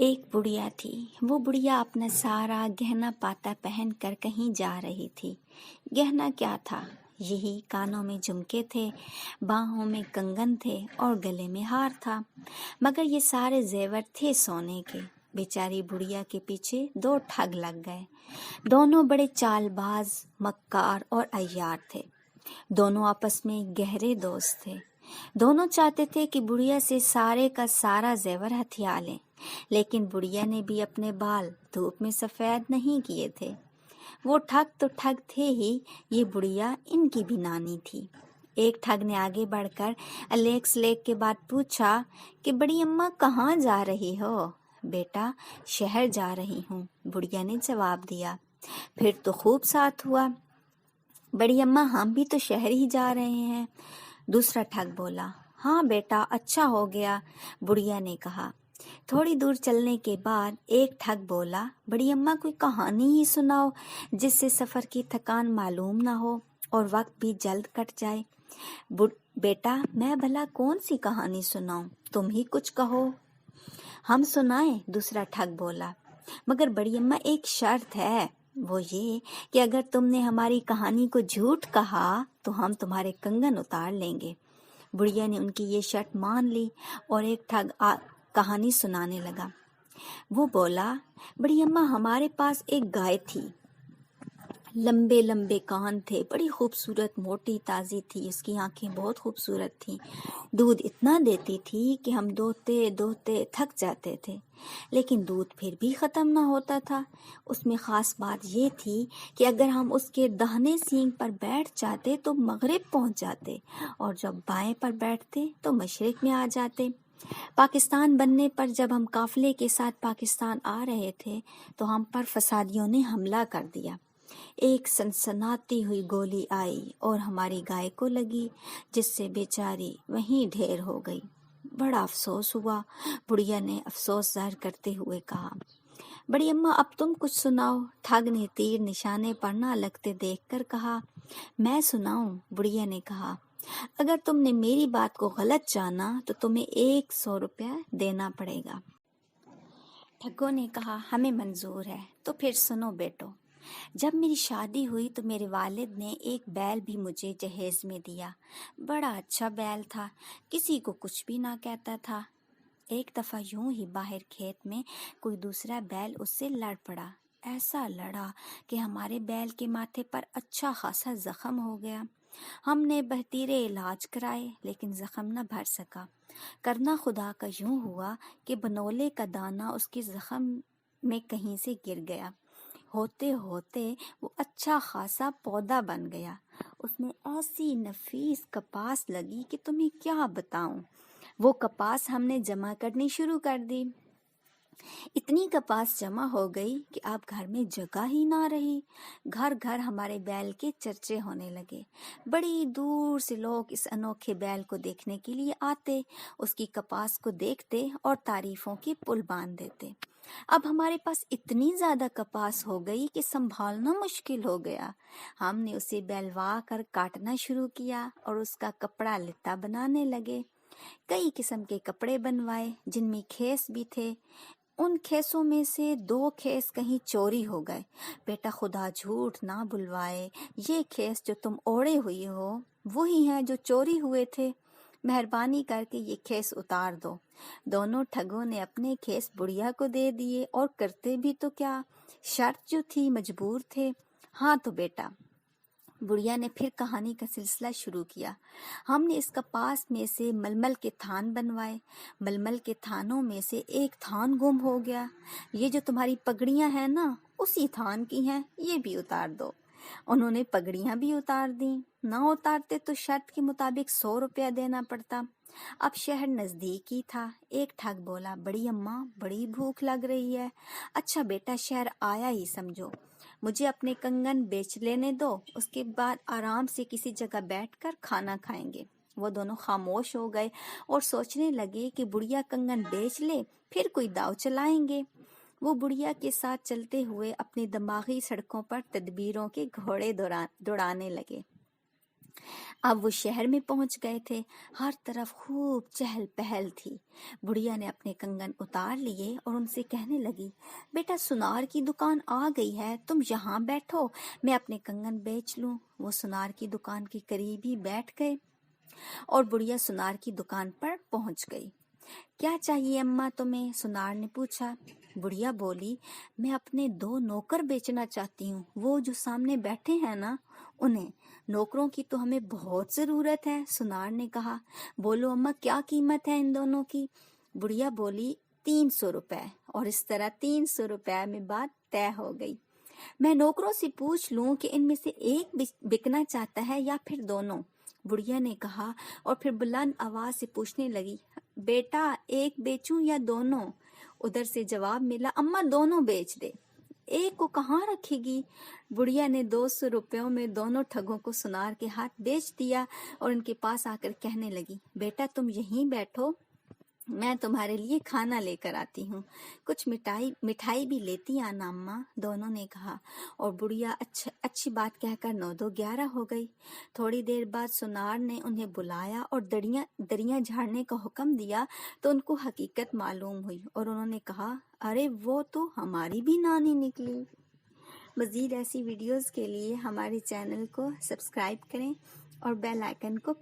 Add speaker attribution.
Speaker 1: ایک بڑھیا تھی۔ وہ بڑھیا اپنا سارا گہنا پاتا پہن کر کہیں جا رہی تھی۔ گہنا کیا تھا؟ یہی کانوں میں جھمکے تھے، باہوں میں کنگن تھے اور گلے میں ہار تھا، مگر یہ سارے زیور تھے سونے کے۔ بیچاری بڑھیا کے پیچھے دو ٹھگ لگ گئے۔ دونوں بڑے چال باز، مکار اور عیار تھے۔ دونوں آپس میں گہرے دوست تھے۔ دونوں چاہتے تھے کہ بڑھیا سے سارے کا سارا زیور ہتھیا لیں، لیکن بڑھیا نے بھی اپنے بال دھوپ میں سفید نہیں کیے تھے۔ وہ ٹھگ تو ٹھگ تھے ہی، یہ بڑھیا ان کی بھی نانی تھی۔ ایک ٹھگ نے آگے بڑھ کر الیک سلیک کے بعد پوچھا کہ بڑی اماں کہاں جا رہی ہو؟ بیٹا شہر جا رہی ہوں، بڑھیا نے جواب دیا۔ پھر تو خوب ساتھ ہوا، بڑی اماں ہم بھی تو شہر ہی جا رہے ہیں۔ دوسرا ٹھگ بولا، ہاں بیٹا اچھا ہو گیا، بڑھیا نے کہا۔ تھوڑی دور چلنے کے بعد ایک ٹھگ بولا، بڑی اماں کوئی کہانی ہی سناؤ جس سے سفر کی تھکان معلوم نہ ہو اور وقت بھی جلد کٹ جائے۔ بیٹا میں بھلا کون سی کہانی سناؤں، تم ہی کچھ کہو۔ ہم سنائیں، دوسرا ٹھگ بولا، مگر بڑی اماں ایک شرط ہے، وہ یہ کہ اگر تم نے ہماری کہانی کو جھوٹ کہا تو ہم تمہارے کنگن اتار لیں گے۔ بڑھیا نے ان کی یہ شرط مان لی اور ایک ٹھگ کہانی سنانے لگا۔ وہ بولا، بڑی اماں ہمارے پاس ایک گائے تھی، لمبے لمبے کان تھے، بڑی خوبصورت موٹی تازی تھی، اس کی آنکھیں بہت خوبصورت تھیں، دودھ اتنا دیتی تھی کہ ہم دوہتے دوہتے تھک جاتے تھے، لیکن دودھ پھر بھی ختم نہ ہوتا تھا۔ اس میں خاص بات یہ تھی کہ اگر ہم اس کے داہنے سینگ پر بیٹھ جاتے تو مغرب پہنچ جاتے اور جب بائیں پر بیٹھتے تو مشرق میں آ جاتے۔ پاکستان بننے پر جب ہم قافلے کے ساتھ پاکستان آ رہے تھے تو ہم پر فسادیوں نے حملہ کر دیا۔ ایک سنسناتی ہوئی گولی آئی اور ہماری گائے کو لگی، جس سے بیچاری وہیں ڈھیر ہو گئی۔ بڑا افسوس ہوا، بڑھیا نے افسوس ظاہر کرتے ہوئے کہا۔ بڑی اماں اب تم کچھ سناؤ، ٹھگ نے تیر نشانے پر نہ لگتے دیکھ کر کہا۔ میں سناؤں، بڑھیا نے کہا، اگر تم نے میری بات کو غلط جانا تو تمہیں 100 روپیہ دینا پڑے گا۔ ٹھگوں نے کہا، ہمیں منظور ہے۔ تو پھر سنو بیٹو، جب میری شادی ہوئی تو میرے والد نے ایک بیل بھی مجھے جہیز میں دیا۔ بڑا اچھا بیل تھا، کسی کو کچھ بھی نہ کہتا تھا۔ ایک دفعہ یوں ہی باہر کھیت میں کوئی دوسرا بیل اس سے لڑ پڑا، ایسا لڑا کہ ہمارے بیل کے ماتھے پر اچھا خاصا زخم ہو گیا۔ ہم نے بہتیرے علاج کرائے لیکن زخم نہ بھر سکا۔ کرنا خدا کا یوں ہوا کہ بنولے کا دانہ اس کے زخم میں کہیں سے گر گیا۔ ہوتے ہوتے وہ اچھا خاصا پودا بن گیا۔ اس میں ایسی نفیس کپاس لگی کہ تمہیں کیا بتاؤں۔ وہ کپاس ہم نے جمع کرنی شروع کر دی۔ اتنی کپاس جمع ہو گئی کہ اب گھر میں جگہ ہی نہ رہی۔ گھر گھر ہمارے بیل کے چرچے ہونے لگے۔ بڑی دور سے لوگ اس انوکھے بیل کو دیکھنے کے لیے آتے، اس کی کپاس کو دیکھتے اور تعریفوں کی پل باندھ دیتے۔ اب ہمارے پاس اتنی زیادہ کپاس ہو گئی کہ سنبھالنا مشکل ہو گیا۔ ہم نے اسے بیلوا کر کاٹنا شروع کیا اور اس کا کپڑا لتا بنانے لگے۔ کئی قسم کے کپڑے بنوائے جن میں خیس بھی تھے۔ ان خیسوں میں سے 2 خیس کہیں چوری ہو گئے۔ بیٹا خدا جھوٹ نہ بلوائے، یہ خیس جو تم اوڑے ہوئی ہو وہی ہیں جو چوری ہوئے تھے، مہربانی کر کے یہ خیس اتار دو۔ دونوں ٹھگوں نے اپنے خیس بڑھیا کو دے دیے اور کرتے بھی تو کیا، شرط جو تھی مجبور تھے۔ ہاں تو بیٹا، بڑھیا نے پھر کہانی کا سلسلہ شروع کیا۔ ہم نے اس کپاس میں سے ململ کے تھان بنوائے۔ ململ کے تھانوں میں سے ایک تھان گم ہو گیا۔ یہ جو تمہاری پگڑیاں ہیں نا، اسی تھان کی ہیں، یہ بھی اتار دو۔ انہوں نے پگڑیاں بھی اتار دیں۔ نہ اتارتے تو شرط کے مطابق 100 روپیہ دینا پڑتا۔ اب شہر نزدیک ہی تھا۔ ایک ٹھگ بولا، بڑی اماں بڑی بھوک لگ رہی ہے۔ اچھا بیٹا شہر آیا ہی سمجھو، مجھے اپنے کنگن بیچ لینے دو، اس کے بعد آرام سے کسی جگہ بیٹھ کر کھانا کھائیں گے۔ وہ دونوں خاموش ہو گئے اور سوچنے لگے کہ بڑھیا کنگن بیچ لے پھر کوئی داؤ چلائیں گے۔ وہ بڑھیا کے ساتھ چلتے ہوئے اپنی دماغی سڑکوں پر تدبیروں کے گھوڑے دوڑانے لگے۔ اب وہ شہر میں پہنچ گئے تھے، ہر طرف خوب چہل پہل تھی۔ بڑھیا نے اپنے کنگن اتار لیے اور ان سے کہنے لگی، بیٹا سنار کی دکان آ گئی ہے، تم یہاں بیٹھو، میں اپنے کنگن بیچ لوں۔ وہ سنار کی دکان کے قریب ہی بیٹھ گئے اور بڑھیا سنار کی دکان پر پہنچ گئی۔ کیا چاہیے اماں تمہیں؟ سنار نے پوچھا۔ بڑھیا بولی، میں اپنے 2 نوکر بیچنا چاہتی ہوں، وہ جو سامنے بیٹھے ہیں نا انہیں۔ نوکروں کی تو ہمیں بہت ضرورت ہے، سنار نے کہا۔ بولو اماں کیا قیمت ہے ان دونوں کی؟ بڑھیا بولی، 300 روپے۔ اور اس طرح 300 روپے میں بات طے ہو گئی۔ میں نوکروں سے پوچھ لوں کہ ان میں سے ایک بکنا چاہتا ہے یا پھر دونوں؟ بڑھیا نے کہا اور پھر بلند آواز سے پوچھنے لگی، بیٹا ایک بیچوں یا دونوں؟ ادھر سے جواب ملا، اماں دونوں بیچ دے۔ ایک کو کہاں رکھے گی؟ بڑھیا نے 200 روپیوں میں دونوں ٹھگوں کو سنار کے ہاتھ بیچ دیا اور ان کے پاس آ کر کہنے لگی، بیٹا تم یہیں بیٹھو، میں تمہارے لیے کھانا لے کر آتی ہوں، کچھ مٹھائی بھی لیتی آنا اماں، دونوں نے کہا۔ اور بڑھیا اچھی بات کہہ کر 9 2 11 ہو گئی۔ تھوڑی دیر بعد سنار نے انہیں بلایا اور دریاں جھاڑنے کا حکم دیا تو ان کو حقیقت معلوم ہوئی اور انہوں نے کہا، ارے وہ تو ہماری بھی نانی نکلی۔ مزید ایسی ویڈیوز کے لیے ہمارے چینل کو سبسکرائب کریں اور بیل آئیکن کو